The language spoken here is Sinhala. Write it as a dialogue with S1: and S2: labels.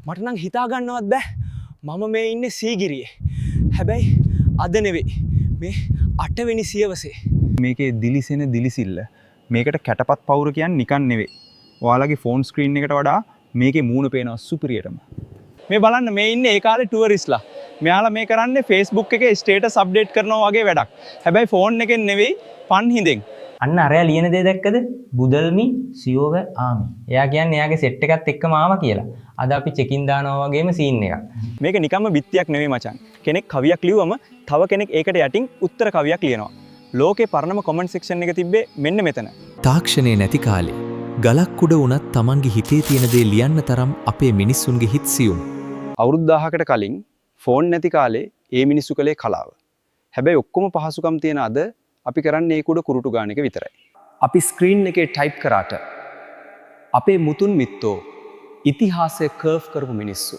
S1: මට නම් හිතා ගන්නවත් බෑ මම මේ ඉන්නේ සීගිරියේ. හැබැයි අද නෙවෙයි මේ 8 වෙනි සියවසේ.
S2: මේකේ දිලිසෙන දිලිසිල්ල. මේකට කැටපත් පවුර කියන්නේ නිකන් නෙවෙයි. ඔයාලගේ ෆෝන් ස්ක්‍රීන් එකට වඩා මේකේ මූණ පේනවා සුපිරියටම. මේ බලන්න මේ ඉන්නේ ඒ කාලේ ටුවරිස්ලා. මෙයාලා මේ කරන්නේ Facebook එකේ ස්ටේටස් අප්ඩේට් කරනවා වගේ වැඩක්. හැබැයි ෆෝන් එකෙන් නෙවෙයි පන් හිඳෙන්.
S3: අන්න අරයා ලියන දේ දැක්කද? බුදල්මි සියෝව ආමි. එයා කියන්නේ එයාගේ සෙට් එකත් එක්කම ආවා කියලා. අද අපි චෙකින් දානවා වගේම සීන් එකක්.
S1: මේක නිකම්ම බිත්තියක් නෙවෙයි මචං. කෙනෙක් කවියක් ලියුවම තව කෙනෙක් ඒකට යටින් උත්තර කවියක් ලියනවා. ලෝකේ පරණම කමෙන්ට් සෙක්ෂන් එක තිබ්බේ මෙන්න මෙතන.
S4: තාක්ෂණයේ නැති කාලේ ගලක් උඩ වුණත් Tamanගේ හිතේ තියෙන දේ ලියන්න තරම් අපේ මිනිස්සුන්ගේ හිත් සියුම්.
S1: අවුරුදු 1000කට කලින් ෆෝන් නැති කාලේ ඒ මිනිස්සු කලේ කලාව. හැබැයි ඔක්කොම පහසුකම් තියෙන අද අපි කරන්නේ ඒක උඩ කුරුටු ගාන එක විතරයි. අපි ස්ක්‍රීන් එකේ ටයිප් කරාට අපේ මුතුන් මිත්තෝ ඉතිහාසය කර්ව් කරපු මිනිස්සු